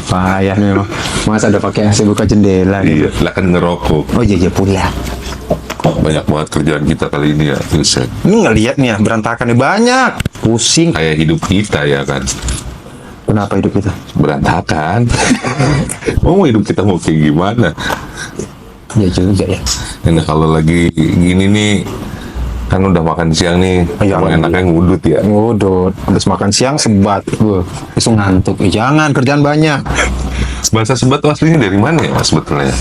Payah memang. Masa ada pakai AC buka jendela Iya, gitu. lah kan ngerokok. Oh iya pula. Banyak banget kerjaan kita kali ini ya, Vincent. Ini ngeliat nih ya, berantakannya banyak. Pusing. Kayak hidup kita ya kan, Kenapa hidup kita? berantakan. Mau hidup kita mau kayak gimana? Ya juga ya. Nah kalau lagi gini nih, kan udah makan siang nih, Iya, emang enaknya ngudut ya. Ngudut. Habis makan siang sebat. Besok ngantuk. Jangan, kerjaan banyak. Bahasa sebat tuh aslinya dari mana ya sebetulnya?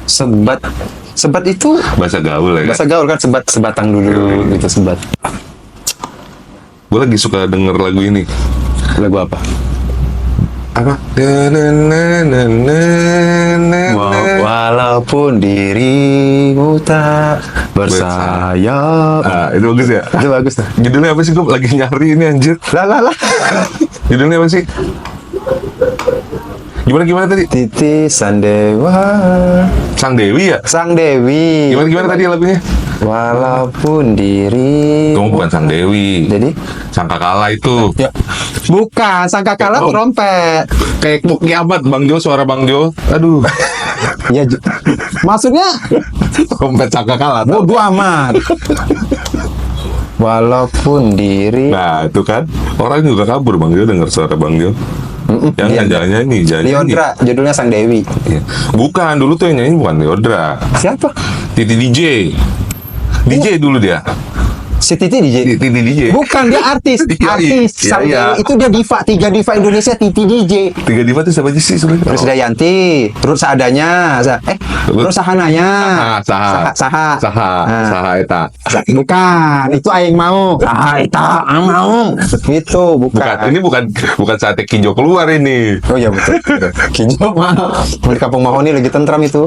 Sebat. Sebat itu Bahasa gaul ya. bahasa gaul kan, sebatang dulu gitu, sebat. Gue lagi suka denger lagu ini. Lagu apa? Apa? Walaupun dirimu tak bersayap. Ah, itu bagus ya. Itu bagus tuh. Judulnya apa sih? Gue lagi nyari ini anjir. Lah. Judulnya apa sih? Gimana tadi? Titisan dewa. Sang Dewi ya? Sang Dewi. Gimana tadi lagunya? Walaupun diri. Kamu bukan Sang Dewi. Jadi? Sang Kakala itu. Ya. Bukan, sangkakala Oh. trompet. Kayak mau kiamat Bang Jo, suara Bang Jo. Aduh. Ya, maksudnya Trompet Sang Kakala. bodo amat. Walaupun diri. Nah, itu kan. Orang juga kabur Bang Jo denger suara Bang Jo. Jangan nyanyi. Liodra, judulnya Sang Dewi. Iya. Bukan, dulu tuh yang nyanyi bukan Liodra. Siapa? Titi DJ. DJ dulu dia. Si Titi DJ. Titi DJ. Bukan, dia artis. Iya, Artis. iya, Sang iya. Dewi itu dia diva, 3 diva Indonesia, Titi DJ. Tiga diva tuh siapa aja sih sebenarnya? Terus Dayanti, terus seadanya, terus sahananya, Saha. Saha eta. Bukan, itu aing mau. Eta, aing mau. Itu Bukan, bukan. ini bukan saatnya Kinjo keluar ini. Oh iya betul. Kinjo mah di Kampung Mahoni lagi tentram itu.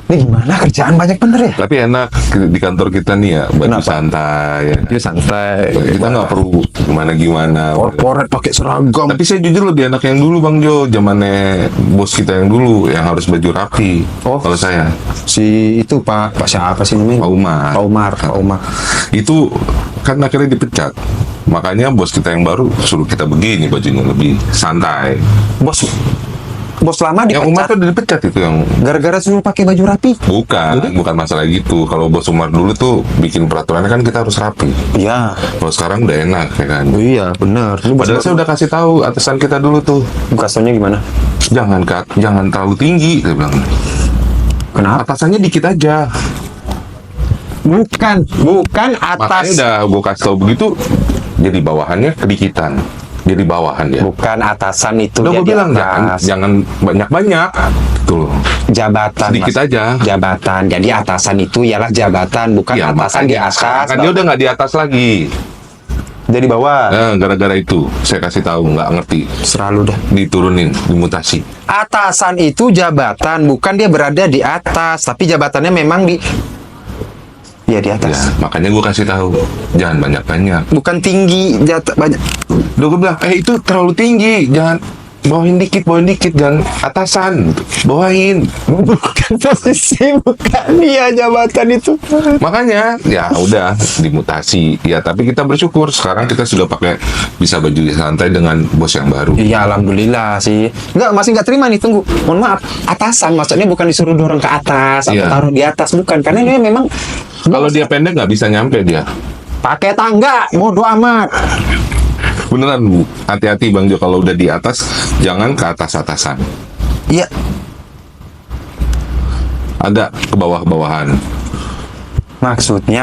Ini gimana, kerjaan banyak bener ya? Tapi enak di kantor kita nih ya, baju Kenapa? santai. Ya. Dia santai. Kita nggak perlu gimana-gimana. Korporat pakai seragam. Tapi saya jujur lebih enak yang dulu Bang Jo, zamannya bos kita yang dulu yang harus baju rapi. Oh. Kalau saya, Si itu Pak siapa sih namanya? Pak Umar. Pak Umar. Itu kan akhirnya dipecat. Makanya bos kita yang baru suruh kita begini bajunya lebih santai. Bos lama Yang Umar dipecat tuh udah dipecat itu yang gara-gara suruh pakai baju rapi. bukan masalah gitu. Kalau bos Umar dulu tuh bikin peraturannya kan kita harus rapi. Iya. Kalau sekarang udah enak ya kan. Iya, benar. Lu Padahal saya udah kasih tahu atasan kita dulu tuh, kasarnya gimana? jangan terlalu tinggi, saya bilang. Kenapa? Atasannya dikit aja. Bukan Makanya atas. udah gue kasih tahu begitu, jadi bawahannya kedikitan. Jadi bawahan dia. Bukan atasan itu. Udah dia gue di bilang atas. jangan banyak-banyak. Tuh. Jabatan. Sedikit Mas. aja. Jabatan. Jadi atasan itu ialah jabatan, bukan Ya, atasan di makanya atas. sekarang kan dia udah nggak di atas lagi. Jadi bawah. Gara-gara itu saya kasih tahu nggak ngerti, Selalu dah. diturunin, dimutasi. Atasan itu jabatan, bukan dia berada di atas, tapi jabatannya memang di. Ya di Ya, atas. makanya gue kasih tahu jangan banyak-banyak. Bukan tinggi, banyak. Udah gue bilang, itu terlalu tinggi, jangan bawain dikit, jangan atasan, bawain. Bukan posisi, bukan dia jabatan itu. Makanya, ya udah dimutasi. Ya, tapi kita bersyukur sekarang kita sudah pakai bisa baju santai dengan bos yang baru. Iya, alhamdulillah sih. Masih nggak terima nih, tunggu. Mohon maaf, atasan maksudnya bukan disuruh dorong ke atas atau Iya. taruh di atas, bukan. Karena dia memang Kalau dia pendek nggak bisa nyampe dia. pakai tangga, bodo amat. Beneran Bu, hati-hati Bang Jo kalau udah di atas, jangan ke atas-atasan. Iya, Ada ke bawah-bawahan. maksudnya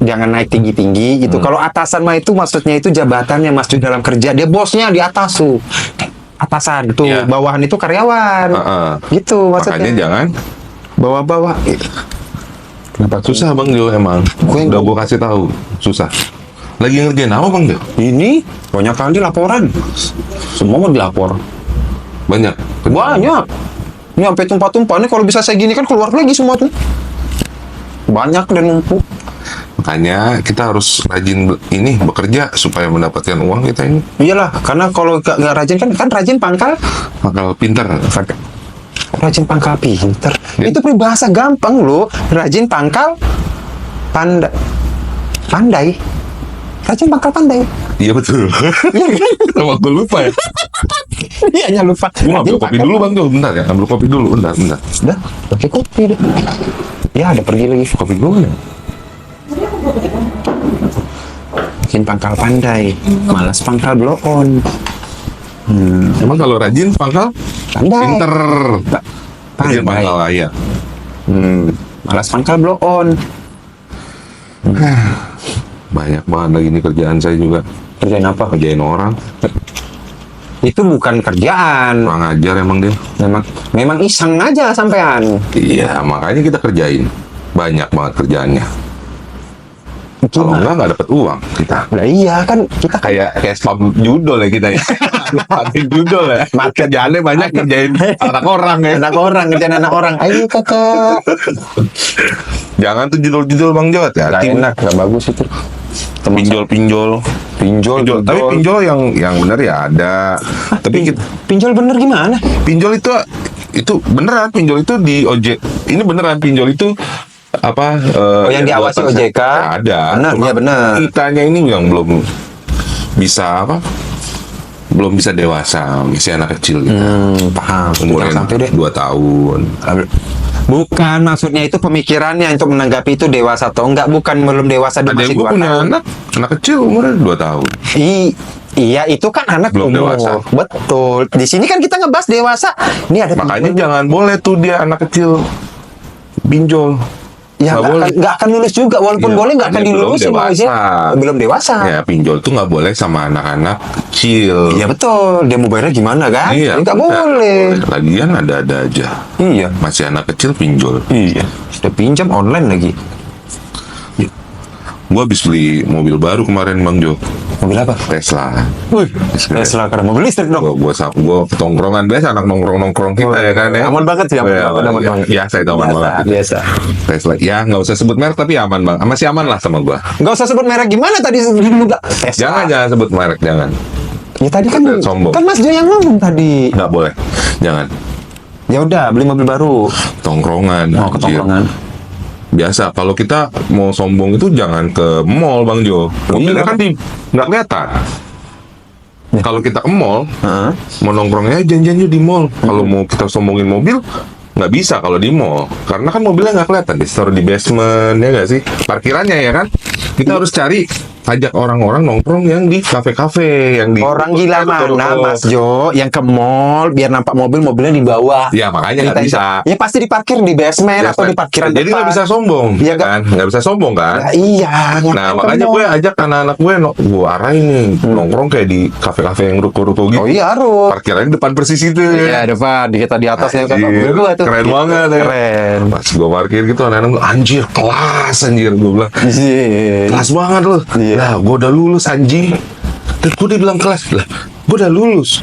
jangan naik tinggi-tinggi gitu. Kalau atasan mah itu maksudnya itu jabatannya Mas di dalam kerja. Dia bosnya di atas tuh. Atasan tuh, Iya. bawahan itu karyawan. Gitu maksudnya. Makanya jangan Bawah-bawah. Kenapa susah Bang Jo emang. Gue- Udah gue kasih tahu, susah. Lagi ngerjain apa Bang Jo? Ini banyak kali laporan. Semua mau dilapor. Banyak. Banyak. Ini sampai tumpah-tumpah. Ini kalau bisa saya gini kan keluar lagi semua tuh. Banyak dan numpuk. Makanya kita harus rajin bekerja supaya mendapatkan uang kita ini. Iyalah, karena kalau nggak rajin kan rajin pangkal. Bakal pinter. Rajin pangkal pinter. Ya. Itu peribahasa gampang loh. Rajin pangkal pandai. Rajin pangkal pandai. Iya betul. Iya kan? Sama gue lupa ya. Dia hanya lupa. Gue ngambil kopi dulu Bang Jo, bentar ya. Ambil kopi dulu, bentar. Udah, pakai kopi deh. Ya, ada pergi lagi. Kopi gue ya. Bikin pangkal pandai, malas pangkal blow on. Emang kalau rajin pangkal Pandai. pinter. Rajin Pandai. pangkal ayam. Malas pangkal blow on. Banyak banget lagi nih kerjaan saya juga. Kerjain apa? Kerjain orang. Itu bukan kerjaan. Kurang ajar emang dia. Memang iseng aja sampean. Iya, makanya kita kerjain. Banyak banget kerjaannya. Kalau nggak dapat uang kita. Nah, iya kan kita Kayak spam judol ya kita ya. Pakai judol ya. Kerjaannya banyak kerjain anak orang ya. anak orang, kerjaan anak orang. Ayo kakak. Jangan tuh judul-judul Bang Jawat ya. Gak enak, gak bagus itu. Pinjol. Tapi pinjol yang benar ya ada. Tapi Pinjol bener gimana? pinjol itu beneran, pinjol itu di ojek. Ini beneran pinjol itu apa? Yang diawasi OJK? Ada. Benar, Cuma iya benar. Kitanya ini yang belum bisa apa? Belum bisa dewasa, masih anak kecil gitu. Paham. Umurnya Sampai deh. 2 tahun. Bukan, maksudnya itu pemikirannya untuk menanggapi itu dewasa atau enggak. Bukan belum dewasa, dia Ada masih yang gue 2 punya tahun. anak kecil umurnya 2 tahun. Iya, itu kan anak Belum umur. dewasa. Betul. Di sini kan kita ngebahas dewasa. Ini ada Makanya jangan boleh tuh dia anak kecil pinjol. ya nggak akan lulus juga, walaupun Iya, boleh nggak akan makanya belum dilulusin mau izin. dewasa. Belum dewasa. Ya pinjol tuh nggak boleh sama anak-anak kecil. Iya betul. Dia mau bayarnya gimana kan? Iya, Nggak boleh. Lagian ada aja. Iya. Masih anak kecil pinjol. Iya. Sudah pinjam online lagi. Gua habis beli mobil baru kemarin Bang Jo. Mobil apa? Tesla. Wih, Tesla karena mobil listrik dong. Gua tongkrongan biasa, anak nongkrong kita ya kan ya. Aman banget sih, aman Iya, banget, aman iya. banget. Biasa itu aman banget. Biasa. Tesla. Ya nggak usah sebut merek tapi aman Bang. Masih aman lah sama gua. Nggak usah sebut merek gimana tadi juga. Tesla. Jangan sebut merek, jangan. Ya tadi kan Sombong. kan Mas Jo yang ngomong tadi. Nggak boleh. Jangan. Ya udah beli mobil baru. Tongkrongan. Mau ke anjir. tongkrongan. Biasa kalau kita mau sombong itu jangan ke mall Bang Jo. Mobilnya Iya. kan nggak kelihatan. Kalau kita ke mall, Heeh. mau nongkrongnya janjian yuk di mall. Kalau mau kita sombongin mobil, nggak bisa kalau di mall. Karena kan mobilnya nggak kelihatan. Ditaruh di basement, ya nggak sih? Parkirannya ya kan? Kita harus cari, ajak orang-orang nongkrong yang di kafe-kafe. Yang di Orang gila mana Mas Jo yang ke mall biar nampak mobilnya di bawah. Ya makanya nggak bisa. Ya pasti diparkir di basement Ya, atau di parkiran jadi nggak depan. bisa sombong, Iya, kan? Nggak bisa sombong kan? Ya, iya. Nah ngapain ke makanya mall? gue ajak anak-anak gue arahin nih nongkrong kayak di kafe-kafe yang ruko-ruko gitu. Oh iya harus. Parkirannya depan persis itu. Iya depan, di kita di atasnya kan. Anjir, Gua tuh. keren banget ya. Keren. Pas gue parkir gitu anak-anak gue, anjir kelas anjir gue bilang. Iya. Kelas banget loh. Iya. Lah gue udah lulus anjing. Terus gue dibilang kelas. Lah gue udah lulus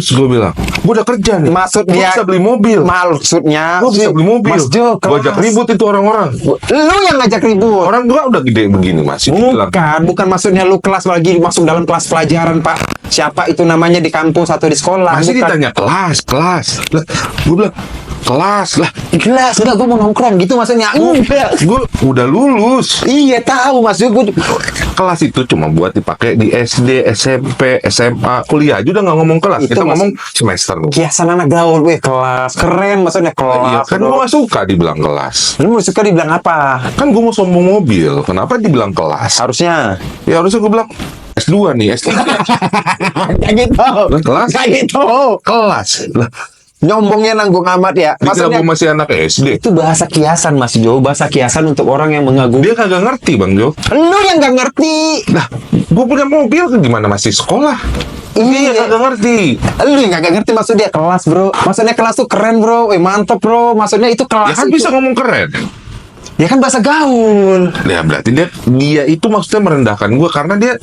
gue bilang. Gue udah kerja nih. Maksud Gue dia- bisa beli mobil. Maksudnya Gue bisa beli mobil. Mas Jo, Gue ajak kelas. ribut itu orang-orang. Lu yang ngajak ribut. Orang gue udah gede begini masih bilang. Bukan maksudnya lu kelas lagi masuk dalam kelas pelajaran, Pak. Siapa itu namanya di kampus atau di sekolah? Masih Bukan. ditanya kelas. Lah, gue bilang kelas lah. Kelas enggak, gue mau nongkrong gitu maksudnya. Enggak. Gue udah lulus. Iya tahu Mas Jo, Kelas itu cuma buat dipakai di SD, SMP, SMA, kuliah aja udah nggak ngomong kelas. Itu Kita mas- ngomong semester. kiasan anak gaul, kelas keren maksudnya Iya, kelas. kan gue gak suka dibilang kelas. Lu suka dibilang apa? Kan gue mau sombong mobil, kenapa dibilang kelas? Harusnya. Ya harusnya gue bilang S2 nih, S3 Kayak gitu. kelas. Kayak gitu. kelas. Lah, Nyombongnya nanggung amat ya. dikira Maksudnya gue masih anak SD. itu bahasa kiasan Mas Jo, bahasa kiasan untuk orang yang mengagumi. Dia kagak ngerti Bang Jo. Lu yang gak ngerti. Lah, gue punya mobil gimana masih sekolah? Dia kagak ngerti. Lu yang gak ngerti maksud dia kelas, Bro. Maksudnya kelas tuh keren, Bro. Mantep, Bro. Maksudnya itu Ya kelas. kan itu. bisa ngomong keren. Ya kan bahasa gaul. Ya berarti dia itu maksudnya merendahkan gue karena dia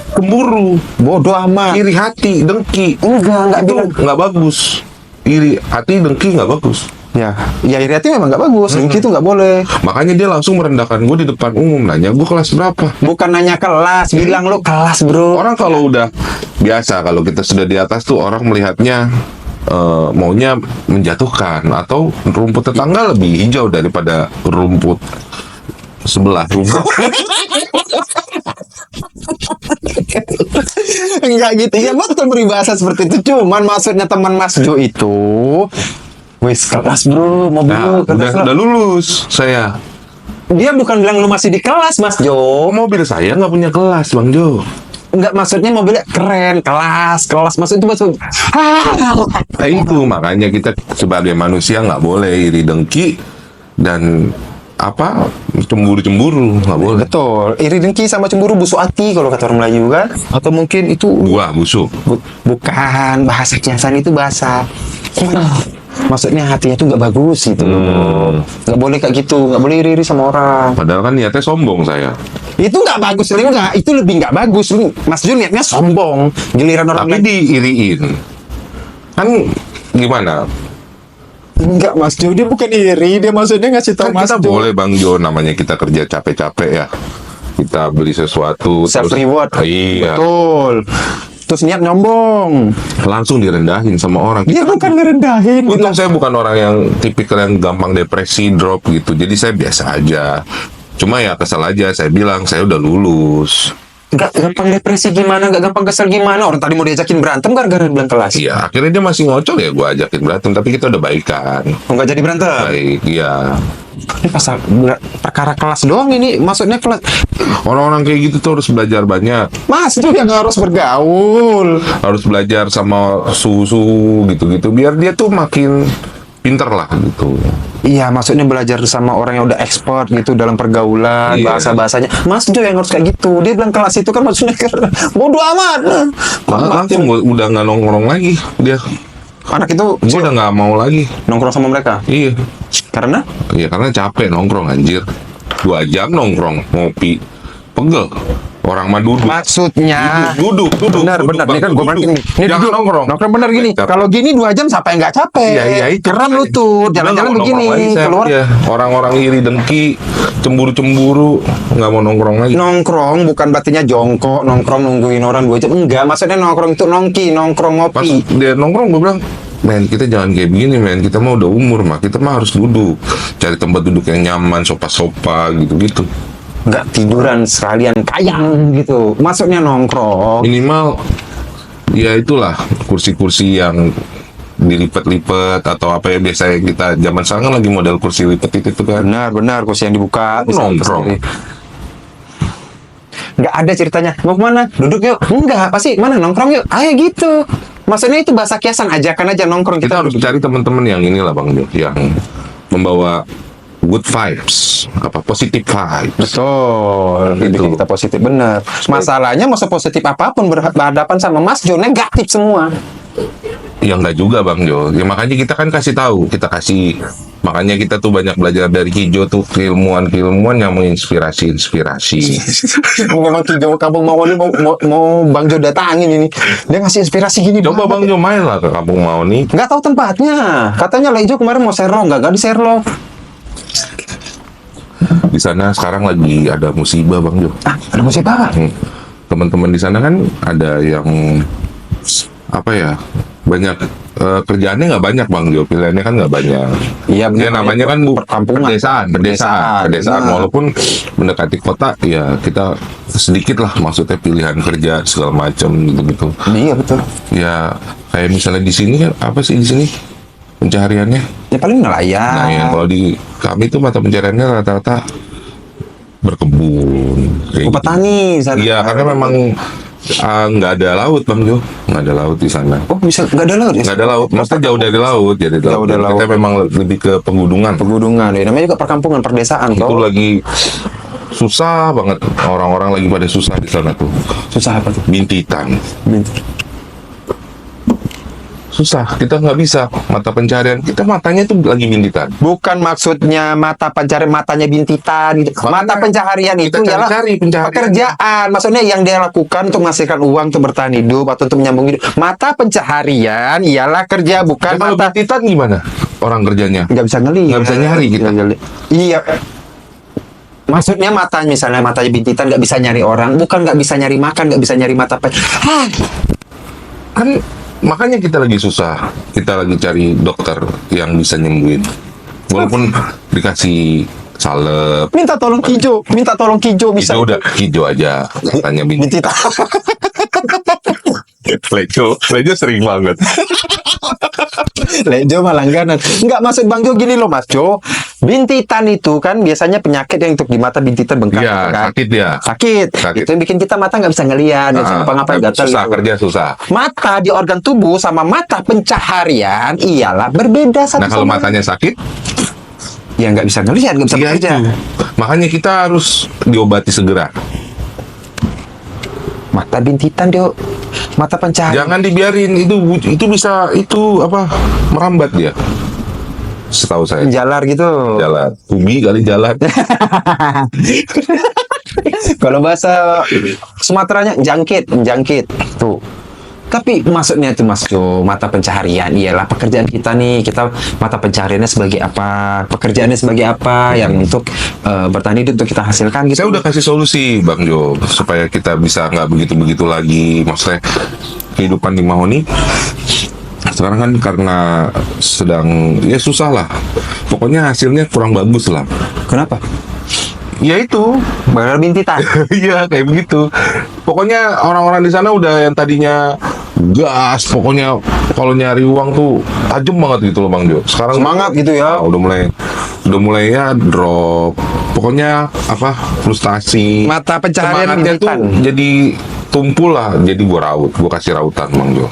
cemburu, Bodoh amat. iri hati, dengki. Enggak Itu bilang. nggak bagus. Iri hati, dengki nggak bagus. Ya iri hati memang gak bagus. Dengki itu gak boleh. Makanya dia langsung merendahkan gue di depan umum, nanya gue kelas berapa. Bukan nanya kelas, bilang lu kelas, Bro. Orang kalau udah biasa, kalau kita sudah di atas tuh orang melihatnya maunya menjatuhkan atau rumput tetangga lebih hijau daripada rumput sebelah rumah. Enggak gitu ya, betul peribahasa seperti itu. Cuman maksudnya teman Mas Jo itu wis kelas bro, mobil lu Nah, kelas, udah lulus saya. Dia bukan bilang lu masih di kelas Mas Jo. Oh, mobil saya nggak punya kelas, Bang Jo. Enggak, maksudnya mobilnya keren, kelas maksud itu maksud. Nah, itu makanya kita sebagai manusia nggak boleh iri dengki dan apa cemburu nggak boleh. Betul, iri dengki sama cemburu busuk hati kalau kata orang Melayu kan. Atau mungkin itu Buah busuk. bukan bahasa kiasan, itu bahasa. Maksudnya hatinya tuh nggak bagus gitu loh. Nggak boleh kayak gitu, nggak boleh iri sama orang. Padahal kan niatnya sombong saya. Itu nggak bagus, enggak. Itu lebih nggak bagus. Lu, Mas Jun niatnya sombong. Giliran orang Tapi lain. diiriin. Kan gimana? Enggak, Mas Jo, dia bukan iri. Dia maksudnya ngasih tahu Kan Mas kita Jo. boleh Bang Jo, namanya kita kerja capek-capek ya. Kita beli sesuatu Self terus- reward. Iya. Betul. Terus niat nyombong. Langsung direndahin sama orang. Dia bukan ngerendahin. Untung saya bukan orang yang tipikal yang gampang depresi, drop gitu. Jadi saya biasa aja. Cuma ya kesel aja, saya bilang saya udah lulus. Enggak gampang depresi gimana, enggak gampang kesel gimana. Orang tadi mau diajakin berantem gara-gara bilang kelas. Iya, akhirnya dia masih ngocok ya gue ajakin berantem. Tapi kita udah baikan. Oh, enggak jadi berantem. Baik, iya. Ini pasal perkara kelas doang ini. Maksudnya kelas. Orang-orang kayak gitu tuh harus belajar banyak. Mas itu yang harus bergaul. Harus belajar sama susu gitu-gitu. Biar dia tuh makin pinter lah gitu. Iya, maksudnya belajar sama orang yang udah expert gitu dalam pergaulan, Iya. bahasa-bahasanya. Mas Jo yang harus kayak gitu. Dia bilang kelas itu kan maksudnya bodoh amat. Langsung udah nggak nongkrong lagi dia. Anak itu Gue udah nggak mau lagi. nongkrong sama mereka. Iya. Karena Iya karena capek nongkrong anjir. 2 jam nongkrong ngopi pegel. Orang mah duduk. maksudnya Duduk. benar duduk, benar Bang, nih kan gue duduk. bilang gini, ini Jangan duduk nongkrong. nongkrong bener gini. Capek. Kalau gini 2 jam siapa yang nggak capek? Iya itu. Keram lutut, Udah jalan-jalan nggak mau begini nongkrong lagi saya. keluar. Iya. Orang-orang iri dengki, cemburu-cemburu, nggak mau nongkrong lagi. Nongkrong bukan berartinya jongkok, nongkrong nungguin orang 2 jam. Enggak, maksudnya nongkrong itu nongkrong Pas ngopi. dia nongkrong gue bilang, men kita jangan kayak begini men, kita mah udah umur mah, kita mah harus duduk, cari tempat duduk yang nyaman, sofa-sofa gitu-gitu. Enggak tiduran sekalian kayang gitu. Maksudnya nongkrong. Minimal ya itulah kursi-kursi yang dilipat-lipat atau apa ya biasanya kita zaman sekarang kan lagi model kursi lipat itu kan. Benar, kursi yang dibuka. bisa Nongkrong. sendiri. Nggak ada ceritanya. Mau kemana? Duduk yuk. Enggak, pasti mana nongkrong yuk. Ayo gitu. Maksudnya itu bahasa kiasan, ajakan aja nongkrong. Kita harus cari teman-teman yang inilah Bang Jo, yang membawa good vibes, apa positive vibes. Betul, Gitu. bikin kita positif, bener. Masalahnya mau sepositif apapun berhadapan sama Mas Jo negatif semua. Ya enggak juga Bang Jo. Ya makanya kita kan kasih tahu, makanya kita tuh banyak belajar dari Kijo tuh keilmuan-keilmuan yang menginspirasi-inspirasi. Memang Kijo Kampung Mawon ini mau Bang Jo datangin ini. Dia ngasih inspirasi gini. Coba Bang Jo main lah ke Kampung Maoni. Nggak tahu tempatnya. Katanya Leijo kemarin mau serlo, nggak di serlo. Di sana sekarang lagi ada musibah Bang Jo. Ah, ada musibah apa? Teman-teman di sana kan ada yang apa ya, banyak kerjaannya nggak banyak Bang Jo, pilihannya kan nggak banyak. Iya, Ya, namanya kan perkampungan. pedesaan. Nah. Walaupun mendekati kota ya kita sedikit lah maksudnya pilihan kerja segala macam gitu-gitu. Iya betul. Ya kayak misalnya di sini kan apa sih di sini pencahariannya? Ya paling nelayan. Nah ya kalau di kami tuh mata pencahariannya rata-rata berkebun. Kayak gitu. Petani. sana. Iya karena memang nggak ada laut Bang Jo, nggak ada laut di sana. Oh bisa nggak ada laut ya? Nggak ada laut, maksudnya jauh dari laut, jadi Jauh dari laut. kita memang lebih ke pegunungan. Pegunungan ya. Namanya juga perkampungan, perdesaan Itu toh. lagi susah banget, orang-orang lagi pada susah di sana tuh. Susah apa tuh? Bintitan, susah. Kita nggak bisa mata pencarian. Kita matanya tuh lagi bintitan. Bukan maksudnya mata pencarian matanya bintitan gitu. Mata pencaharian itu Kita ialah cari pencaharian. pekerjaan. Maksudnya yang dia lakukan untuk menghasilkan uang untuk bertahan hidup atau untuk menyambung hidup. Mata pencaharian ialah kerja, bukan Ya, kalau mata. bintitan gimana? Orang kerjanya? Nggak bisa ngelihat. Nggak bisa nyari kita. Iya. Maksudnya mata, misalnya matanya bintitan nggak bisa nyari orang, bukan nggak bisa nyari makan, nggak bisa nyari mata Kan makanya kita lagi susah. Kita lagi cari dokter yang bisa nyembuhin. Walaupun dikasih salep, minta tolong Kijo bisa. itu udah hijau aja. Katanya bintitan. Bintitan. Lejo sering banget. Lejo malah langganan. Enggak, maksud Bang Jo gini loh Mas Jo. Bintitan itu kan biasanya penyakit yang untuk di mata bintitan bengkak. Iya, gitu kan? sakit dia. Sakit. Itu yang bikin kita mata nggak bisa ngelihat, nggak bisa ngapa-ngapain, gatal. Susah gitu. kerja susah. Mata di organ tubuh sama mata pencaharian ialah berbeda satu Nah kalau sama matanya sakit, lain. Ya nggak bisa ngelihat, nggak bisa ya bekerja. itu. Makanya kita harus diobati segera. Mata bintitan dia, mata pencaharian. Jangan dibiarin itu bisa merambat dia. Setahu saya. Jalar gitu. Jalan. Ubi kali jalan. Kalau bahasa Sumateranya jangkit tuh. Tapi maksudnya itu Mas Jo, mata pencaharian ialah pekerjaan kita nih. Kita mata pencahariannya sebagai apa? Pekerjaannya sebagai apa yang untuk bertahan hidup untuk kita hasilkan gitu. Saya udah kasih solusi Bang Jo supaya kita bisa nggak begitu-begitu lagi. Maksudnya kehidupan di Mahoni sekarang kan karena sedang ya susah lah. Pokoknya hasilnya kurang bagus lah. Kenapa? Ya itu. Bakal bintitan. Iya kayak begitu. Pokoknya orang-orang di sana udah yang tadinya gas, pokoknya kalau nyari uang tuh tajam banget gitu loh Bang Jo. Sekarang Semangat gitu ya. udah mulai ya drop. Pokoknya frustasi. Mata pencaharian Semangatnya tuh bintitan. jadi tumpul lah. Jadi gua kasih rautan Bang Jo.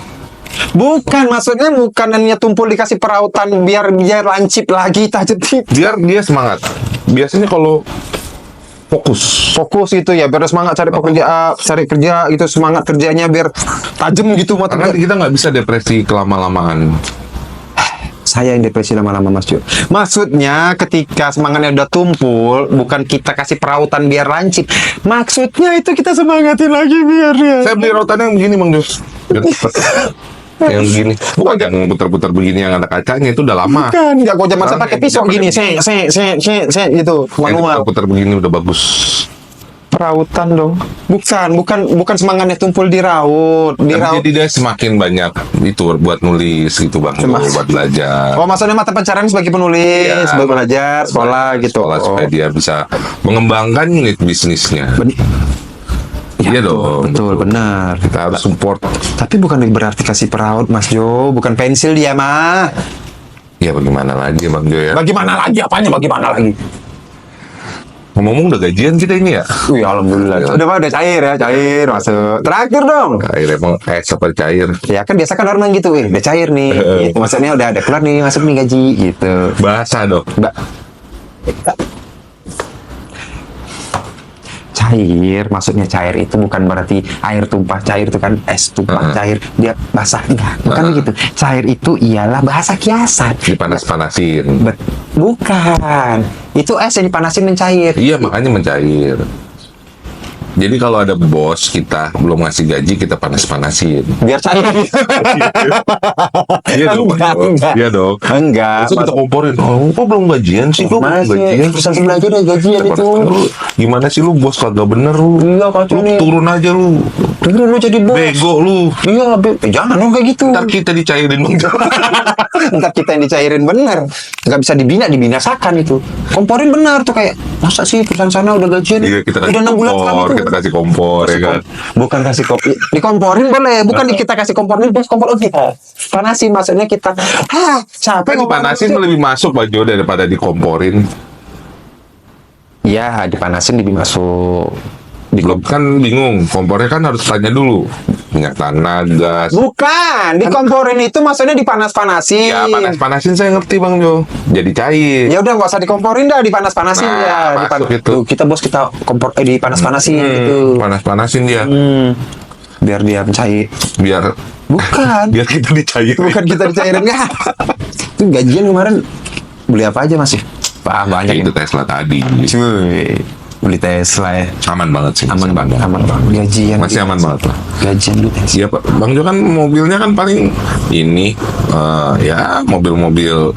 Bukan, maksudnya bukan hanya tumpul dikasih perautan biar lancip lagi tajam. Biar dia semangat. Biasanya kalau fokus Itu ya biar semangat cari kerja gitu, semangat kerjanya biar tajam gitu mata. karena kita nggak bisa depresi kelama-lamaan. Saya yang depresi lama-lama Mas Jo. Maksudnya ketika semangatnya udah tumpul, bukan kita kasih perautan biar lancip. Maksudnya itu kita semangatin lagi biar dia. Saya beli rautannya yang begini Bang Jo. Biar cepet. Yang begini. Bukan yang putar-putar begini yang ada kacanya, itu udah lama. Kan nggak kau zaman saya Sekarang pakai yang pisau zaman gini, se gitu, manual. Yang putar begini udah bagus. Perautan dong. Bukan semangatnya tumpul di raut, Tapi jadi dia semakin banyak itu buat nulis gitu Bang Jo, buat belajar. Oh, maksudnya mata pencarian sebagai penulis, Iya. sebagai belajar, sekolah gitu. Sekolah supaya dia bisa mengembangkan unit bisnisnya. Ya, Iya dong. betul, benar. Kita harus support. Tapi bukan berarti kasih peraut, Mas Jo. Bukan pensil dia mah. Ya bagaimana lagi Bang Jo ya. Bagaimana lagi? Apanya bagaimana lagi? Ngomong udah gajian kita ini ya. Wih, alhamdulillah. Udah cair ya, cair masuk. Terakhir dong. Cair emang seperti cair. Ya kan biasa kan orang main gitu, udah cair nih. Gitu. Maksudnya udah ada keluar nih, masuk nih gaji gitu. Bahasa dong. Cair, maksudnya cair itu bukan berarti air tumpah, cair itu kan es tumpah, cair dia basah, enggak, bukan begitu. Cair itu ialah bahasa kiasan. Dipanas-panasin. Bukan, itu es yang dipanasin mencair. Iya makanya mencair. Jadi kalau ada bos kita belum ngasih gaji, kita panas-panasin. Biar cair. Iya dong. Enggak. Iya dong. Enggak. Terus kita komporin, kok belum gajian sih? Kok belum Masih, gajian? perusahaan sebelah aja udah gajian itu. Lu, gimana sih lu bos kagak bener lu? Iya, kacau Lu nih. turun aja lu. Dengerin lu jadi bos. Bego lu. Iya, jangan dong kayak gitu. Ntar kita dicairin Bang Jo. Ntar kita yang dicairin bener. Nggak bisa dibinasakan itu. Komporin benar tuh kayak, masa sih perusahaan sana udah gajian? Iya kita kasih udah 6 bulan kompor, itu. kita kasih kompor ya kan. Bukan kasih kopi. Dikomporin boleh, bukan kita kasih komporin, bos kompor kita. Panasin maksudnya kita. Capek Kan dipanasin lebih masuk Bang Jo daripada dikomporin. Iya, dipanasin lebih masuk. Belum kan bingung, kompornya kan harus tanya dulu minyak tanah, gas. Bukan, dikomporin itu maksudnya dipanas-panasin. Ya panas-panasin saya ngerti Bang Jo, jadi cair. Ya udah nggak usah dikomporin dah, dipanas-panasin Nah, ya. masuk itu. Tuh, kita bos kita kompor dipanas-panasin gitu. Panas-panasin dia, Biar dia mencair. biar Bukan. biar kita dicair. Bukan kita dicairin ya. Itu gajian kemarin beli apa aja masih? Wah, banyak Itu Tesla tadi, Cuy, beli Tesla ya. aman banget sih. Aman banget. Gajian. Masih aman banget lah. Gajian beli Tesla. Iya Pak, Bang Jo kan mobilnya kan paling ini, ya mobil-mobil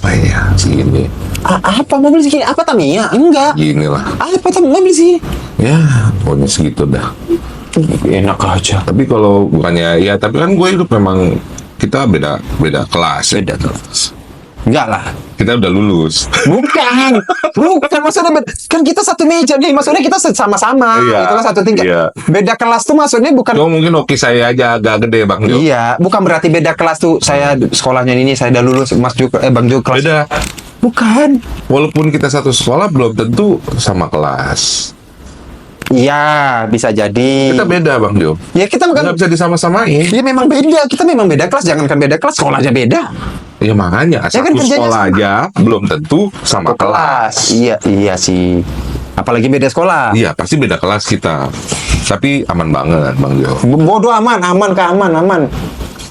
apa ya segini, Apa mobil segini? Apa Tamiya? Enggak. gini lah. Apa mobil sih? Ya, pokoknya segitu dah. Enak aja. Tapi kalau bukannya ya, tapi kan gue hidup memang kita beda kelas. Beda kelas. Enggak lah. Kita udah lulus. Bukan maksudnya kan kita satu meja nih, maksudnya kita sama-sama, Iya, itu kan satu tingkat. iya. Beda kelas tuh maksudnya bukan. Cuma mungkin hoki saya aja agak gede Bang Jo. Iya, bukan berarti beda kelas tuh. Saya sekolahnya ini, saya udah lulus, Mas Jo, Bang Jo kelas. Beda. Bukan. Walaupun kita satu sekolah belum tentu sama kelas. Iya, bisa jadi. Kita beda Bang Jo. Ya kita bukan. Nggak bisa disama-samain. Ya memang beda. Kita memang beda kelas. Jangankan beda kelas, sekolah aja beda. Ya makanya Ya kan satu kerjanya sekolah sama. aja belum tentu sama kelas. Iya sih. Apalagi beda sekolah. Iya pasti beda kelas kita. Tapi aman banget Bang Jo. Bodoh aman.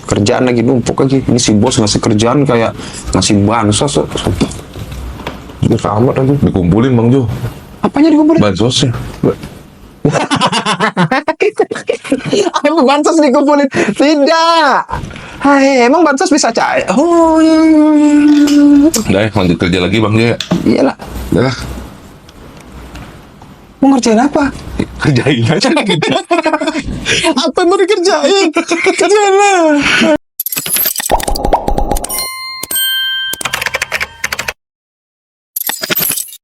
Kerjaan lagi numpuk lagi. Ini si bos ngasih kerjaan kayak ngasih bansos. Dia amat lagi. Dikumpulin Bang Jo. Apanya dikumpulin? Bansosnya. Emang bansos dikumpulin? Tidak. Hai, emang bansos bisa cair? Oh, Udah ya, lanjut kerja lagi Bang Jo ya. iyalah. Udah lah. Mau ngerjain apa? Kerjain aja gitu. Apa yang mau dikerjain? Kerjain lah.